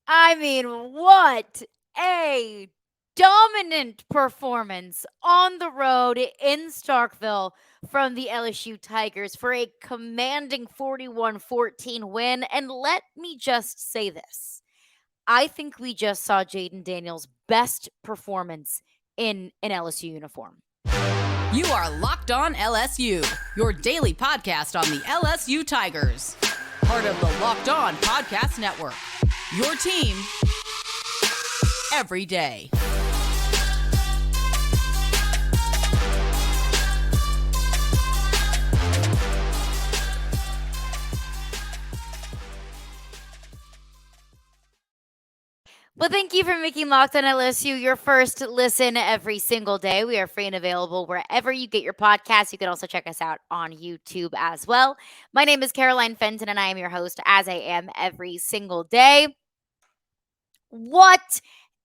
I mean, what a dominant performance on the road in Starkville from the LSU Tigers for a commanding 41-14 win. And let me just say this. I think we just saw Jayden Daniels' best performance in an LSU uniform. You are Locked On LSU, your daily podcast on the LSU Tigers. Part of the Locked On Podcast Network. Your team every day. Well, thank you for making Locked On LSU your first listen every single day. We are free and available wherever you get your podcasts. You can also check us out on YouTube as well. My name is Caroline Fenton, and I am your host, as I am every single day. What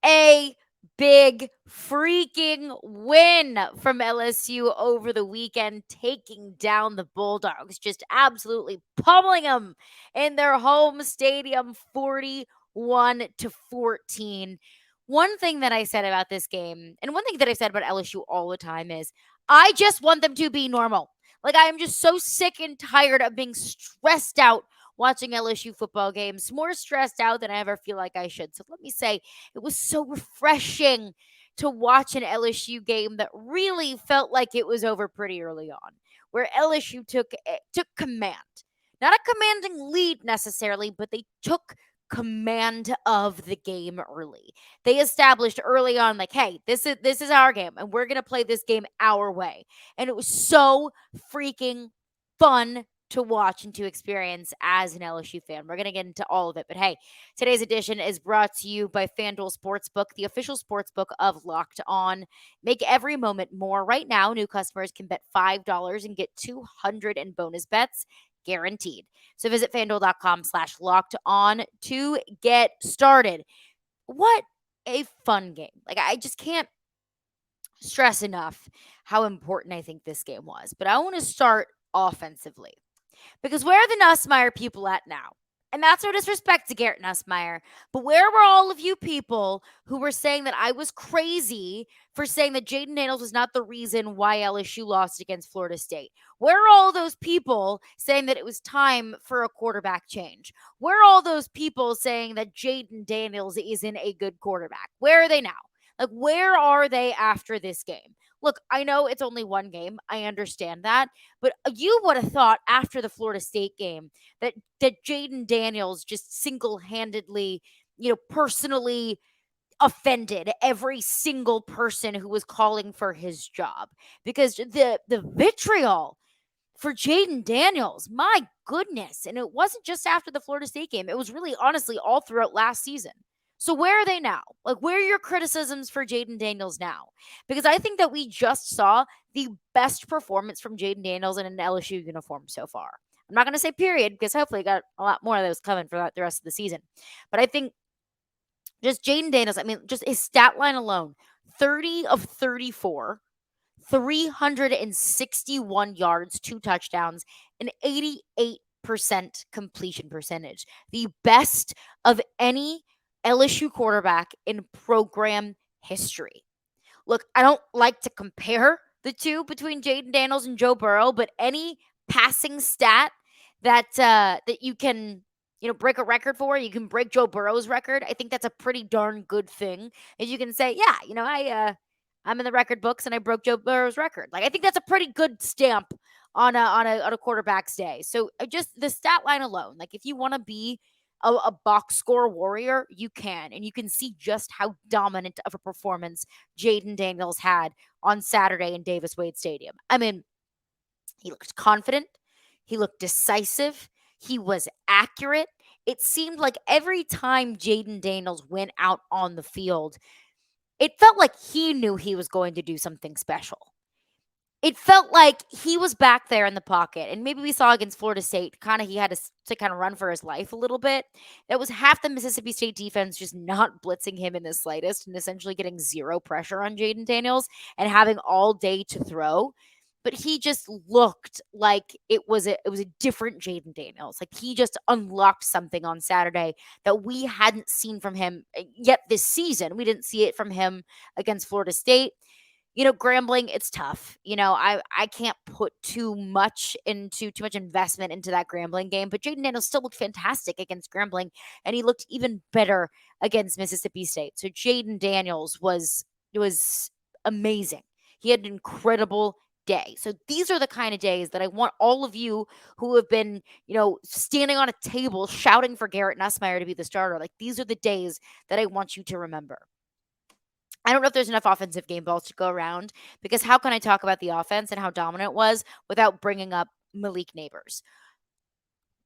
a big freaking win from LSU over the weekend, taking down the Bulldogs, just absolutely pummeling them in their home stadium, 41-14. One thing that I said about this game, and one thing that I've said about LSU all the time is, I just want them to be normal. Like, I am just so sick and tired of being stressed out watching LSU football games, more stressed out than I ever feel like I should. So let me say, it was so refreshing to watch an LSU game that really felt like it was over pretty early on, where LSU took command. Not a commanding lead necessarily, but they took command of the game early. They established early on, like, hey, this is our game, and we're gonna play this game our way. And it was so freaking fun to watch and to experience as an LSU fan. We're going to get into all of it. But hey, today's edition is brought to you by FanDuel Sportsbook, the official sportsbook of Locked On. Make every moment more. Right now, new customers can bet $5 and get $200 in bonus bets guaranteed. So visit FanDuel.com/locked on to get started. What a fun game. Like, I just can't stress enough how important I think this game was. But I want to start offensively. Because where are the Nussmeier people at now? And that's no disrespect to Garrett Nussmeier, but where were all of you people who were saying that I was crazy for saying that Jayden Daniels was not the reason why LSU lost against Florida State? Where are all those people saying that it was time for a quarterback change? Where are all those people saying that Jayden Daniels isn't a good quarterback? Where are they now? Like, where are they after this game? Look, I know it's only one game. I understand that. But you would have thought after the Florida State game that Jayden Daniels just single-handedly, personally offended every single person who was calling for his job. Because the vitriol for Jayden Daniels, my goodness. And it wasn't just after the Florida State game. It was really, honestly, all throughout last season. So where are they now? Like, where are your criticisms for Jayden Daniels now? Because I think that we just saw the best performance from Jayden Daniels in an LSU uniform so far. I'm not going to say period, because hopefully got a lot more of those coming for the rest of the season. But I think just Jayden Daniels, I mean, just his stat line alone, 30 of 34, 361 yards, 2 touchdowns, and 88% completion percentage. The best of any LSU quarterback in program history. Look, I don't like to compare the two between Jayden Daniels and Joe Burrow, but any passing stat that you can break a record for, you can break Joe Burrow's record. I think that's a pretty darn good thing. As you can say, yeah, I'm in the record books and I broke Joe Burrow's record. Like, I think that's a pretty good stamp on a quarterback's day. So just the stat line alone, like, if you want to be a box score warrior, you can. And you can see just how dominant of a performance Jayden Daniels had on Saturday in Davis Wade Stadium. I mean, he looked confident. He looked decisive. He was accurate. It seemed like every time Jayden Daniels went out on the field, it felt like he knew he was going to do something special. It felt like he was back there in the pocket, and maybe we saw against Florida State, he had to kind of run for his life a little bit. That was half the Mississippi State defense just not blitzing him in the slightest and essentially getting zero pressure on Jayden Daniels and having all day to throw. but he just looked like it was a different Jayden Daniels. Like he just unlocked something on Saturday that we hadn't seen from him yet this season. We didn't see it from him against Florida State. Grambling, it's tough. I can't put too much investment into that Grambling game, but Jayden Daniels still looked fantastic against Grambling, and he looked even better against Mississippi State. So Jayden Daniels was amazing. He had an incredible day. So these are the kind of days that I want all of you who have been, standing on a table shouting for Garrett Nussmeier to be the starter. Like these are the days that I want you to remember. I don't know if there's enough offensive game balls to go around, because how can I talk about the offense and how dominant it was without bringing up Malik Nabers?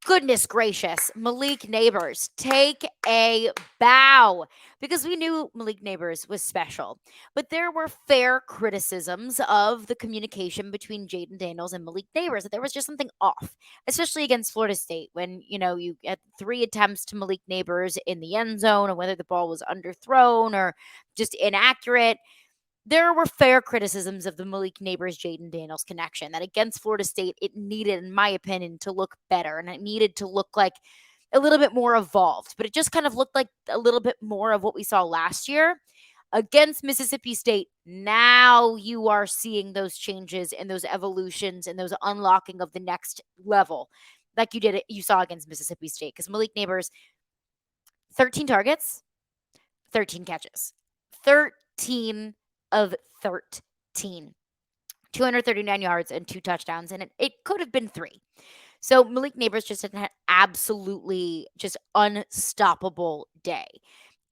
Goodness gracious, Malik Nabers, take a bow, because we knew Malik Nabers was special. But there were fair criticisms of the communication between Jayden Daniels and Malik Nabers, that there was just something off, especially against Florida State when, you had 3 attempts to Malik Nabers in the end zone, and whether the ball was underthrown or just inaccurate. There were fair criticisms of the Malik Nabers Jayden Daniels connection, that against Florida State, it needed, in my opinion, to look better, and it needed to look like a little bit more evolved. But it just kind of looked like a little bit more of what we saw last year against Mississippi State. Now you are seeing those changes and those evolutions and those unlocking of the next level, like you saw against Mississippi State, because Malik Nabers, 13 targets, 13 catches, 13 of 13, 239 yards and 2 touchdowns, and it could have been 3. So Malik Nabers just had an absolutely just unstoppable day.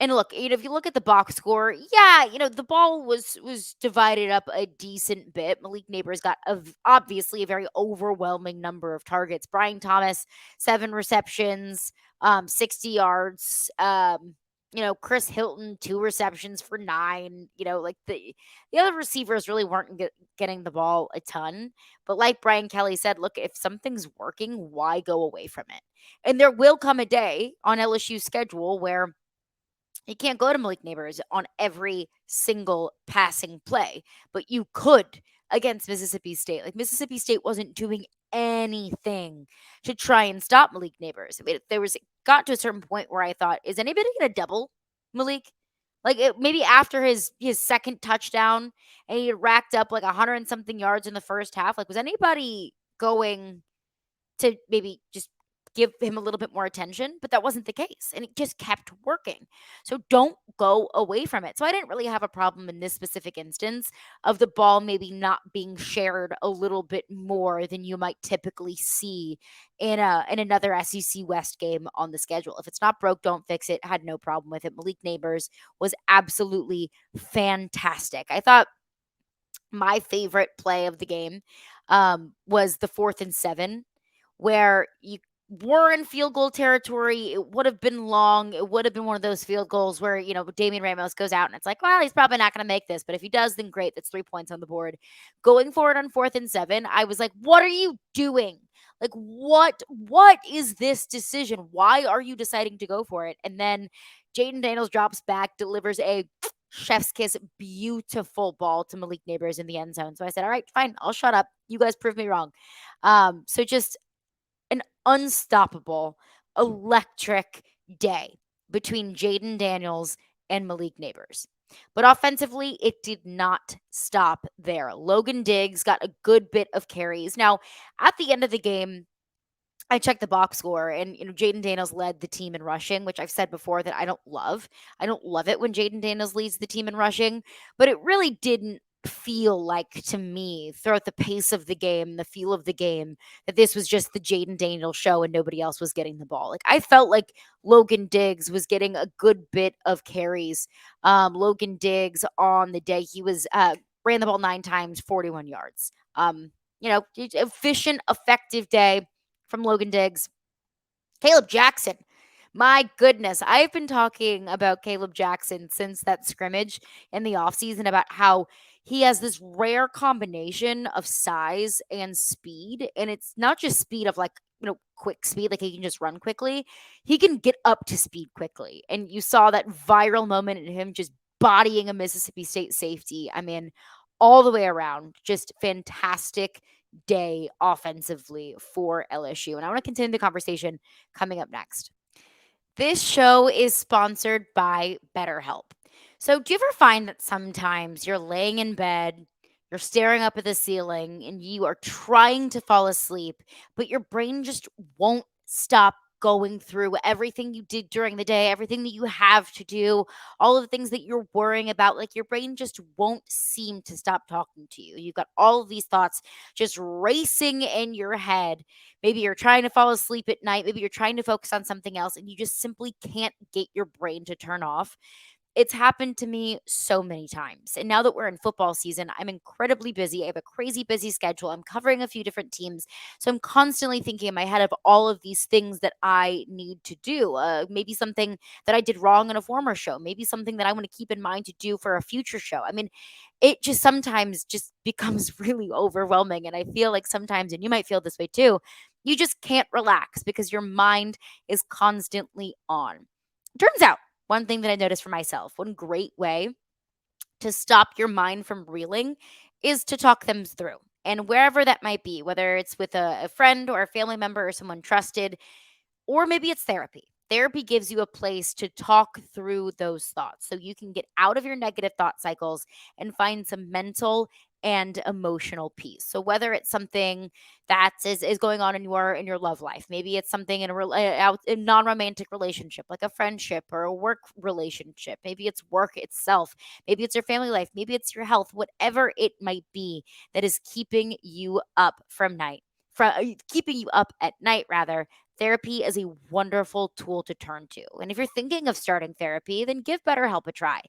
And look, if you look at the box score, yeah, the ball was divided up a decent bit. Malik Nabers got obviously a very overwhelming number of targets. Brian Thomas, 7 receptions, 60 yards. Chris Hilton, 2 receptions for 9. Like the other receivers really weren't getting the ball a ton. But like Brian Kelly said, look, if something's working, why go away from it? And there will come a day on LSU's schedule where you can't go to Malik Nabers on every single passing play, but you could against Mississippi State. Like Mississippi State wasn't doing anything to try and stop Malik Nabers. I mean, got to a certain point where I thought, is anybody going to double Malik? Like maybe after his second touchdown, and he had racked up like 100 and something yards in the first half. Like, was anybody going to maybe just give him a little bit more attention? But that wasn't the case, and it just kept working. So don't go away from it. So I didn't really have a problem in this specific instance of the ball maybe not being shared a little bit more than you might typically see in another SEC West game on the schedule. If it's not broke, don't fix it. Had no problem with it. Malik Nabers was absolutely fantastic. I thought my favorite play of the game was the 4th and 7, where you were in field goal territory. It would have been long. It would have been one of those field goals where, Damian Ramos goes out and it's like, well, he's probably not going to make this. But if he does, then great. That's 3 points on the board. Going forward on 4th and 7, I was like, what are you doing? Like, what is this decision? Why are you deciding to go for it? And then Jayden Daniels drops back, delivers a chef's kiss, beautiful ball to Malik Nabers in the end zone. So I said, all right, fine, I'll shut up. You guys prove me wrong. So just an unstoppable, electric day between Jayden Daniels and Malik Nabers. But offensively, it did not stop there. Logan Diggs got a good bit of carries. Now, at the end of the game, I checked the box score, and Jayden Daniels led the team in rushing, which I've said before that I don't love. I don't love it when Jayden Daniels leads the team in rushing, but it really didn't feel like, to me, throughout the pace of the game, the feel of the game, that this was just the Jayden Daniels show and nobody else was getting the ball. Like, I felt like Logan Diggs was getting a good bit of carries. Logan Diggs on the day, he was ran the ball 9 times, 41 yards. Efficient, effective day from Logan Diggs. Caleb Jackson. My goodness, I've been talking about Caleb Jackson since that scrimmage in the offseason about how he has this rare combination of size and speed. And it's not just speed of quick speed, like he can just run quickly. He can get up to speed quickly. And you saw that viral moment in him just bodying a Mississippi State safety. I mean, all the way around, just fantastic day offensively for LSU. And I want to continue the conversation coming up next. This show is sponsored by BetterHelp. So, do you ever find that sometimes you're laying in bed, you're staring up at the ceiling, and you are trying to fall asleep, but your brain just won't stop going through everything you did during the day, everything that you have to do, all of the things that you're worrying about? Like your brain just won't seem to stop talking to you. You've got all of these thoughts just racing in your head. Maybe you're trying to fall asleep at night. Maybe you're trying to focus on something else and you just simply can't get your brain to turn off. It's happened to me so many times. And now that we're in football season, I'm incredibly busy. I have a crazy busy schedule. I'm covering a few different teams. So I'm constantly thinking in my head of all of these things that I need to do. Maybe something that I did wrong in a former show. Maybe something that I want to keep in mind to do for a future show. I mean, it just sometimes just becomes really overwhelming. And I feel like sometimes, and you might feel this way too, you just can't relax because your mind is constantly on. Turns out, one thing that I noticed for myself, one great way to stop your mind from reeling is to talk them through. And wherever that might be, whether it's with a friend or a family member or someone trusted, or maybe it's therapy. Therapy gives you a place to talk through those thoughts so you can get out of your negative thought cycles and find some mental and emotional peace. So whether it's something that is going on in your love life, maybe it's something in a non-romantic relationship like a friendship or a work relationship, maybe it's work itself, maybe it's your family life, maybe it's your health, whatever it might be that is keeping you up keeping you up at night rather. Therapy is a wonderful tool to turn to. And if you're thinking of starting therapy, then give BetterHelp a try.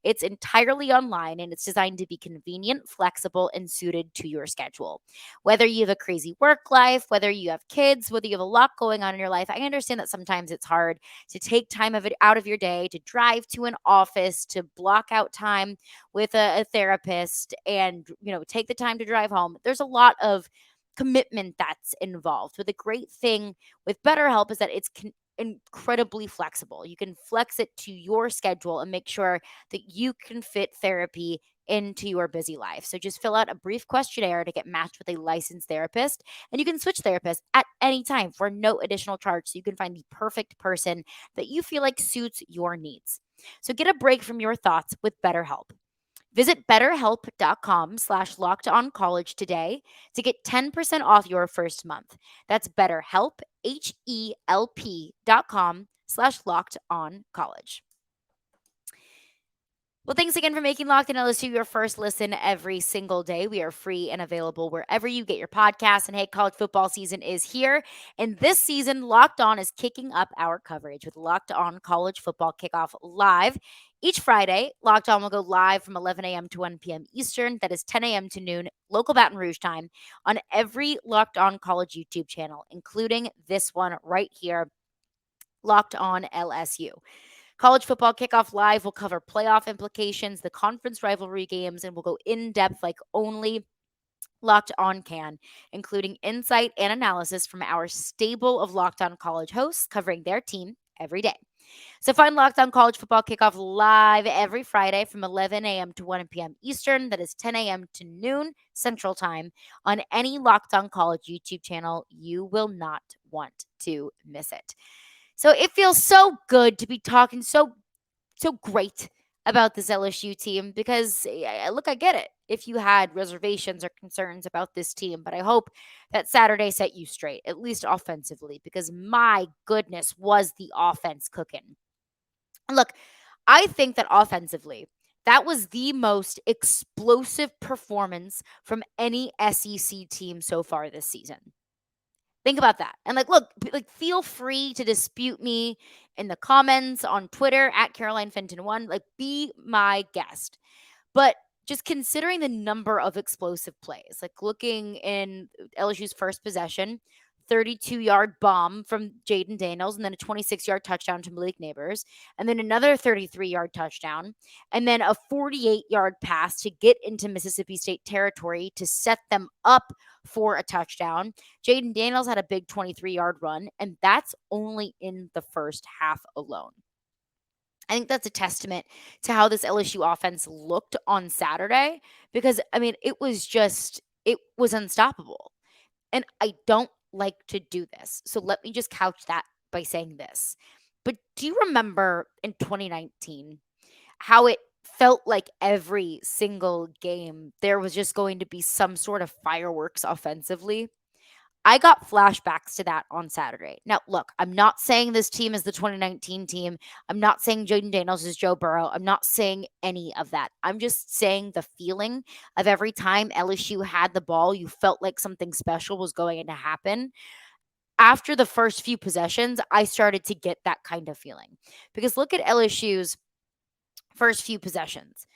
It's entirely online and it's designed to be convenient, flexible, and suited to your schedule. Whether you have a crazy work life, whether you have kids, whether you have a lot going on in your life, I understand that sometimes it's hard to take time of it out of your day, to drive to an office, to block out time with a therapist and, take the time to drive home. There's a lot of commitment that's involved. But the great thing with BetterHelp is that it's incredibly flexible. You can flex it to your schedule and make sure that you can fit therapy into your busy life. So just fill out a brief questionnaire to get matched with a licensed therapist, and you can switch therapists at any time for no additional charge so you can find the perfect person that you feel like suits your needs. So get a break from your thoughts with BetterHelp. Visit betterhelp.com/lockedoncollege today to get 10% off your first month. That's betterhelp, HELP.com/lockedoncollege. Well, thanks again for making Locked On LSU your first listen every single day. We are free and available wherever you get your podcasts. And hey, college football season is here. And this season, Locked On is kicking up our coverage with Locked On College Football Kickoff Live. Each Friday, Locked On will go live from 11 a.m. to 1 p.m. Eastern. That is 10 a.m. to noon, local Baton Rouge time, on every Locked On College YouTube channel, including this one right here, Locked On LSU. College Football Kickoff Live will cover playoff implications, the conference rivalry games, and will go in depth like only Locked On can, including insight and analysis from our stable of Locked On College hosts covering their team every day. So find Locked On College Football Kickoff Live every Friday from 11 a.m. to 1 p.m. Eastern. That is 10 a.m. to noon Central Time on any Locked On College YouTube channel. You will not want to miss it. So it feels so good to be talking so great about this LSU team because look, I get it if you had reservations or concerns about this team, but I hope that Saturday set you straight, at least offensively, because my goodness, was the offense cooking. Look, I think that offensively, that was the most explosive performance from any SEC team so far this season. Think about that. And look, feel free to dispute me in the comments on Twitter at Caroline Fenton1. Be my guest. But just considering the number of explosive plays, looking in LSU's first possession, 32-yard bomb from Jayden Daniels, and then a 26-yard touchdown to Malik Nabers, and then another 33-yard touchdown, and then a 48-yard pass to get into Mississippi State territory to set them up for a touchdown. Jayden Daniels had a big 23-yard run, and that's only in the first half alone. I think that's a testament to how this LSU offense looked on Saturday because, I mean, it was unstoppable. And I don't like to do this. So let me just couch that by saying this. But do you remember in 2019 how it felt like every single game there was just going to be some sort of fireworks offensively? I got flashbacks to that on Saturday. Now, look, I'm not saying this team is the 2019 team. I'm not saying Jayden Daniels is Joe Burrow. I'm not saying any of that. I'm just saying the feeling of every time LSU had the ball, you felt like something special was going to happen. After the first few possessions, I started to get that kind of feeling. Because look at LSU's first few possessions.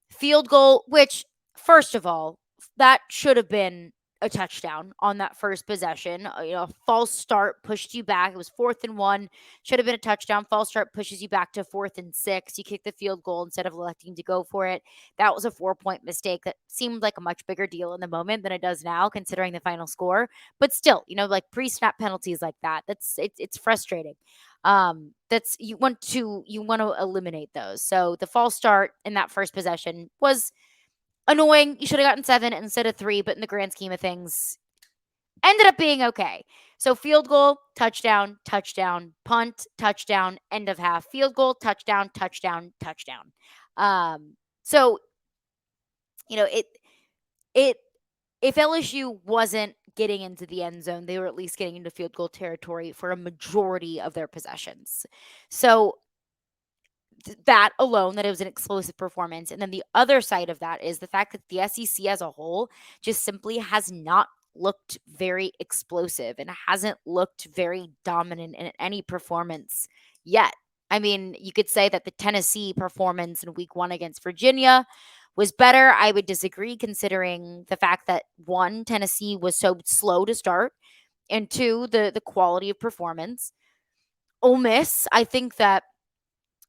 Field goal, which, first of all, that should have been a touchdown on that first possession. A false start pushed you back. It was 4th and 1. Should have been a touchdown. False start pushes you back to 4th and 6. You kick the field goal instead of electing to go for it. That was a 4-point mistake that seemed like a much bigger deal in the moment than it does now, considering the final score. But still, like pre-snap penalties like that, it's frustrating. That's you want to eliminate those. So the false start in that first possession was annoying. You should have gotten 7 instead of 3, but in the grand scheme of things, ended up being okay. So field goal, touchdown, touchdown, punt, touchdown, end of half, field goal, touchdown, touchdown, touchdown. So it if LSU wasn't getting into the end zone, they were at least getting into field goal territory for a majority of their possessions. So that alone, that it was an explosive performance. And then the other side of that is the fact that the SEC as a whole just simply has not looked very explosive and hasn't looked very dominant in any performance yet. I mean, you could say that the Tennessee performance in week 1 against Virginia was better. I would disagree, considering the fact that one, Tennessee was so slow to start, and two, the quality of performance. Ole Miss, I think that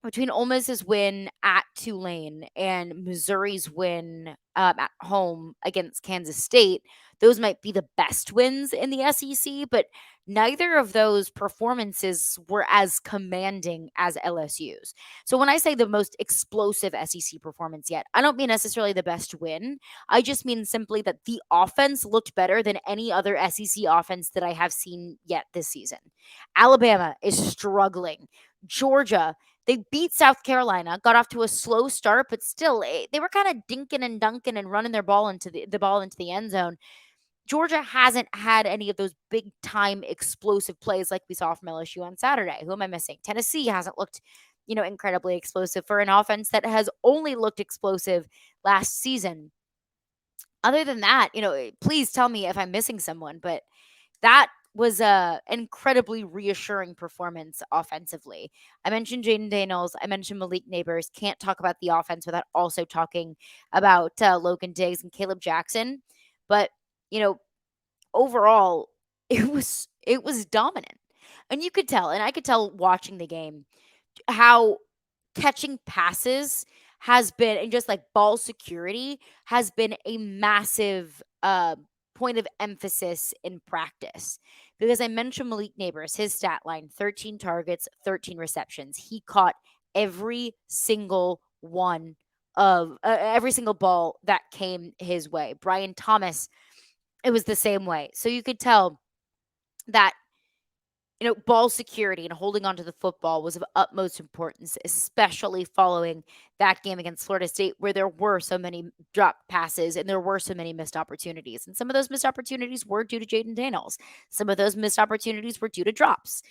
between Ole Miss's win at Tulane and Missouri's win at home against Kansas State, those might be the best wins in the SEC, but neither of those performances were as commanding as LSU's. So when I say the most explosive SEC performance yet, I don't mean necessarily the best win. I just mean simply that the offense looked better than any other SEC offense that I have seen yet this season. Alabama is struggling. Georgia, they beat South Carolina, got off to a slow start, but still, they were kind of dinking and dunking and running their ball into the ball into the end zone. Georgia hasn't had any of those big time explosive plays like we saw from LSU on Saturday. Who am I missing? Tennessee hasn't looked, incredibly explosive for an offense that has only looked explosive last season. Other than that, please tell me if I'm missing someone, but that was a incredibly reassuring performance offensively. I mentioned Jayden Daniels. I mentioned Malik Nabers. Can't talk about the offense without also talking about Logan Diggs and Caleb Jackson. But overall, it was dominant, and you could tell, and I could tell watching the game how catching passes has been, and just like ball security has been a massive point of emphasis in practice. Because I mentioned Malik Nabers, his stat line: 13 targets, 13 receptions. He caught every single one of every single ball that came his way. Brian Thomas, it was the same way. So you could tell that ball security and holding onto the football was of utmost importance, especially following that game against Florida State, where there were so many drop passes and there were so many missed opportunities. And some of those missed opportunities were due to Jayden Daniels. Some of those missed opportunities were due to drops.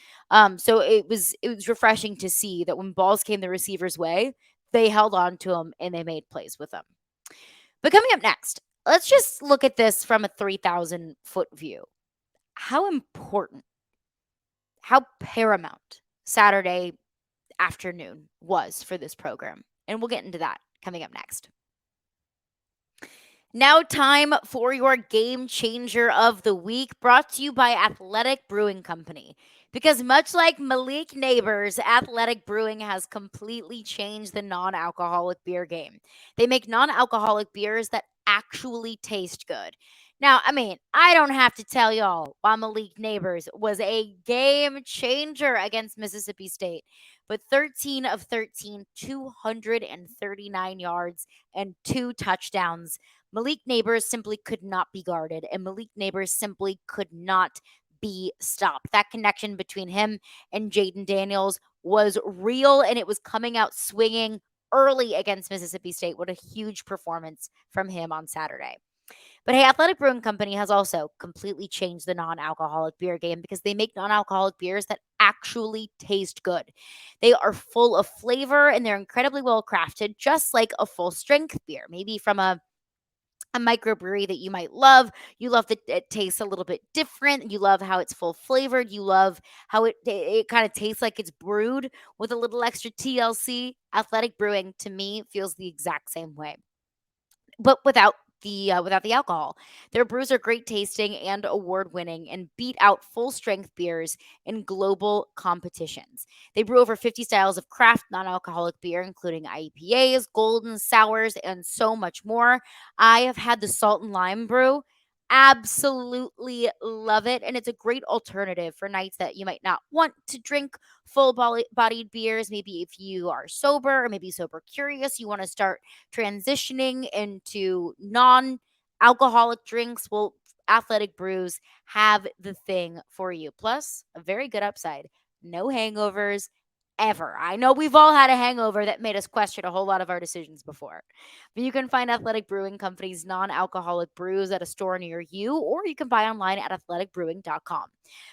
So it was refreshing to see that when balls came the receiver's way, they held on to them and they made plays with them. But coming up next, let's just look at this from a 3,000-foot view. How important, how paramount Saturday afternoon was for this program. And we'll get into that coming up next. Now, time for your game changer of the week, brought to you by Athletic Brewing Company. Because much like Malik Nabers, Athletic Brewing has completely changed the non-alcoholic beer game. They make non-alcoholic beers that actually taste good. Now, I mean, I don't have to tell y'all why Malik Nabers was a game changer against Mississippi State. but 13 of 13, 239 yards and 2 touchdowns. Malik Nabers simply could not be guarded, and Malik Nabers simply could not be stopped. That connection between him and Jayden Daniels was real, and it was coming out swinging early against Mississippi State. What a huge performance from him on Saturday. But hey, Athletic Brewing Company has also completely changed the non alcoholic beer game because they make non alcoholic beers that actually taste good. They are full of flavor and they're incredibly well crafted, just like a full strength beer, maybe from a microbrewery that you might love. You love that it tastes a little bit different. You love how it's full flavored. You love how it kind of tastes like it's brewed with a little extra TLC. Athletic Brewing to me feels the exact same way, but without the alcohol. Their brews are great tasting and award winning and beat out full strength beers in global competitions. They brew over 50 styles of craft non alcoholic beer, including IPAs, golden sours, and so much more. I have had the salt and lime brew. Absolutely love it. And it's a great alternative for nights that you might not want to drink full bodied beers. Maybe if you are sober or maybe sober curious, you want to start transitioning into non alcoholic drinks. Well, Athletic Brews have the thing for you. Plus, a very good upside: no hangovers ever. I know we've all had a hangover that made us question a whole lot of our decisions before. But you can find Athletic Brewing Company's non alcoholic brews at a store near you, or you can buy online at athleticbrewing.com.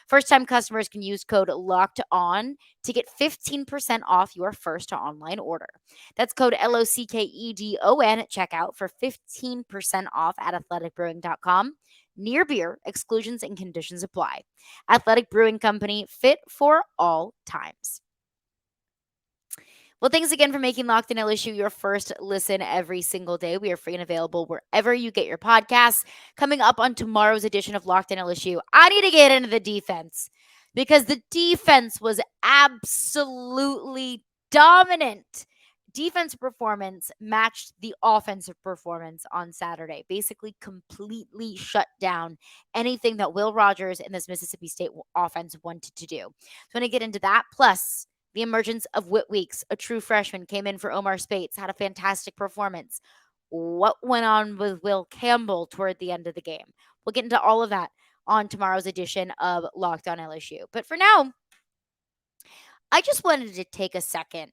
First time customers can use code LOCKED ON to get 15% off your first online order. That's code LOCKEDON at checkout for 15% off at athleticbrewing.com. Near beer, exclusions and conditions apply. Athletic Brewing Company, fit for all times. Well, thanks again for making Locked In LSU your first listen every single day. We are free and available wherever you get your podcasts. Coming up on tomorrow's edition of Locked In LSU, I need to get into the defense because the defense was absolutely dominant. Defensive performance matched the offensive performance on Saturday, basically completely shut down anything that Will Rogers and this Mississippi State offense wanted to do. So I'm going to get into that. Plus, the emergence of Whit Weeks, a true freshman, came in for Omar Spates, had a fantastic performance. What went on with Will Campbell toward the end of the game? We'll get into all of that on tomorrow's edition of Locked On LSU. But for now, I just wanted to take a second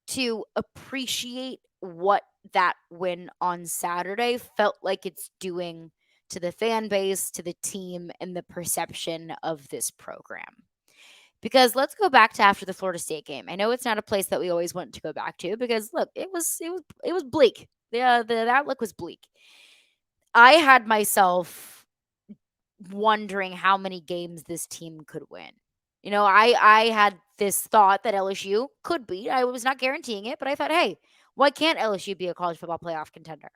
to appreciate what that win on Saturday felt like it's doing to the fan base, to the team, and the perception of this program. Because let's go back to after the Florida State game. I know it's not a place that we always want to go back to because look, it was bleak. The outlook was bleak. I had myself wondering how many games this team could win. You know, I had this thought that LSU could beat. I was not guaranteeing it, but I thought, hey, why can't LSU be a college football playoff contender?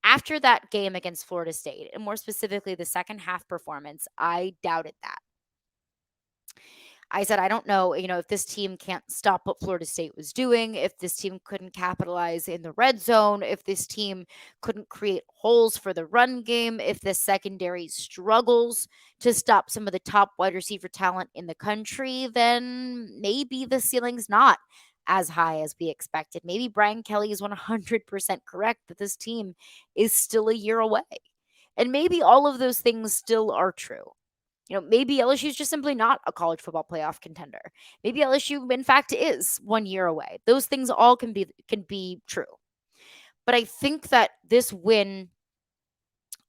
After that game against Florida State, and more specifically the second half performance, I doubted that. I said, I don't know, if this team can't stop what Florida State was doing, if this team couldn't capitalize in the red zone, if this team couldn't create holes for the run game, if the secondary struggles to stop some of the top wide receiver talent in the country, then maybe the ceiling's not as high as we expected. Maybe Brian Kelly is 100% correct that this team is still a year away. And maybe all of those things still are true. Maybe LSU is just simply not a college football playoff contender. Maybe LSU, in fact, is 1 year away. Those things all can be true. But I think that this win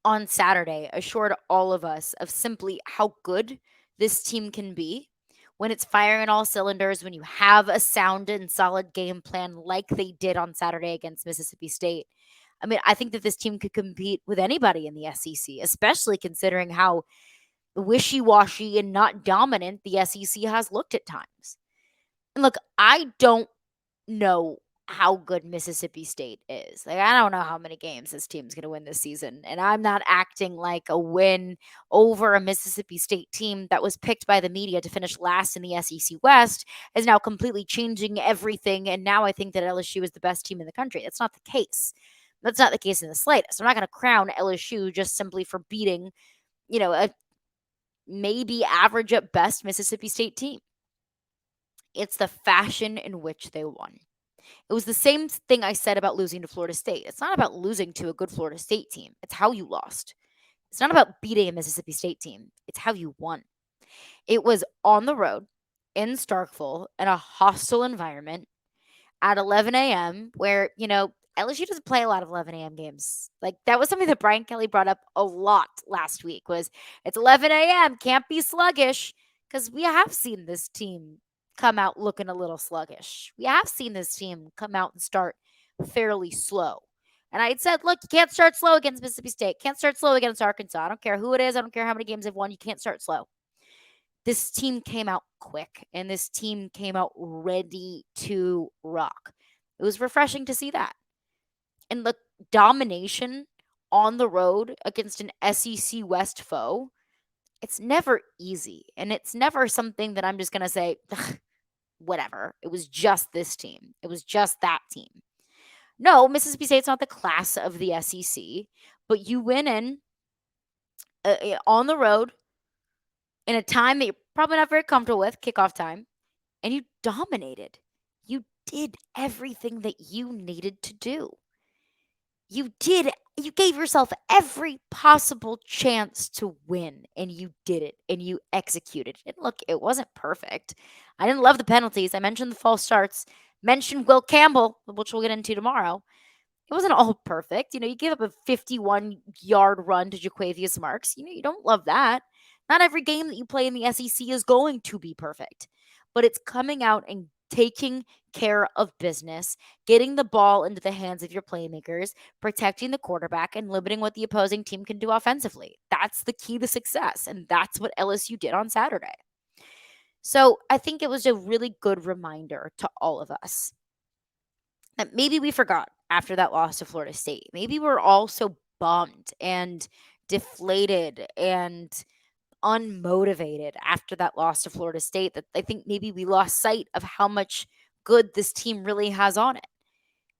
on Saturday assured all of us of simply how good this team can be when it's firing all cylinders, when you have a sound and solid game plan like they did on Saturday against Mississippi State. I mean, I think that this team could compete with anybody in the SEC, especially considering how wishy-washy and not dominant the SEC has looked at times. And look, I don't know how good Mississippi State is. I don't know how many games this team's going to win this season. And I'm not acting like a win over a Mississippi State team that was picked by the media to finish last in the SEC West is now completely changing everything. And now I think that LSU is the best team in the country. That's not the case. That's not the case in the slightest. I'm not going to crown LSU just simply for beating, a maybe average at best Mississippi State team. It's the fashion in which they won. It was the same thing I said about losing to Florida State. It's not about losing to a good Florida State team. It's how you lost. It's not about beating a Mississippi State team. It's how you won. It was on the road in Starkville in a hostile environment at 11 a.m. where, LSU doesn't play a lot of 11 a.m. games. Like, that was something that Brian Kelly brought up a lot last week was it's 11 a.m. Can't be sluggish, because we have seen this team come out looking a little sluggish. We have seen this team come out and start fairly slow. And I had said, look, you can't start slow against Mississippi State. Can't start slow against Arkansas. I don't care who it is. I don't care how many games they've won. You can't start slow. This team came out quick, and this team came out ready to rock. It was refreshing to see that. And the domination on the road against an SEC West foe, it's never easy. And it's never something that I'm just going to say, whatever. It was just this team. It was just that team. No, Mississippi State's not the class of the SEC, but you win in on the road in a time that you're probably not very comfortable with, kickoff time, and you dominated. You did everything that you needed to do. You gave yourself every possible chance to win, and you did it, and you executed. And look, it wasn't perfect. I didn't love the penalties. I mentioned the false starts, mentioned Will Campbell, which we'll get into tomorrow. It wasn't all perfect. You gave up a 51-yard run to Jaquavius Marks. You don't love that. Not every game that you play in the SEC is going to be perfect, but it's coming out and taking care of business, getting the ball into the hands of your playmakers, protecting the quarterback, and limiting what the opposing team can do offensively. That's the key to success, and that's what LSU did on Saturday. So I think it was a really good reminder to all of us that maybe we forgot after that loss to Florida State. Maybe we're all so bummed and deflated and unmotivated after that loss to Florida State that I think maybe we lost sight of how much good this team really has on it.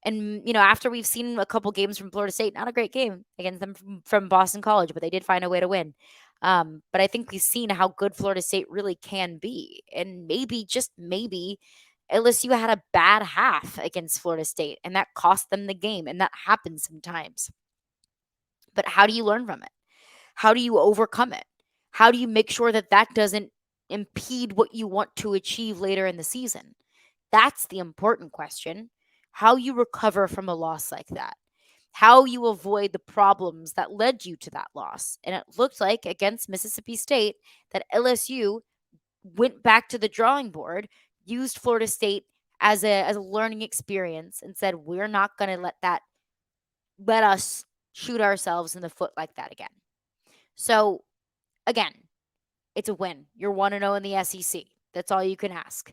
And, after we've seen a couple games from Florida State, not a great game against them from Boston College, but they did find a way to win. But I think we've seen how good Florida State really can be. And maybe, just maybe, LSU had a bad half against Florida State, and that cost them the game. And that happens sometimes. But how do you learn from it? How do you overcome it? How do you make sure that that doesn't impede what you want to achieve later in the season? That's the important question. How you recover from a loss like that. How you avoid the problems that led you to that loss. And it looked like against Mississippi State that LSU went back to the drawing board, used Florida State as a learning experience, and said, we're not going to let us shoot ourselves in the foot like that again. So, again, it's a win. You're 1-0 in the SEC. That's all you can ask.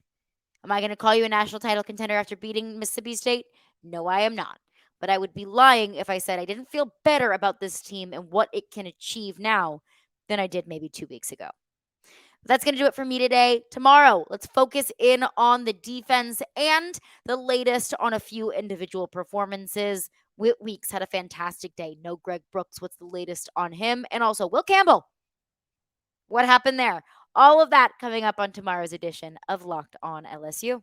Am I going to call you a national title contender after beating Mississippi State? No, I am not. But I would be lying if I said I didn't feel better about this team and what it can achieve now than I did maybe 2 weeks ago. But that's going to do it for me today. Tomorrow, let's focus in on the defense and the latest on a few individual performances. Whit Weeks had a fantastic day. No Greg Brooks. What's the latest on him? And also Will Campbell. What happened there? All of that coming up on tomorrow's edition of Locked On LSU.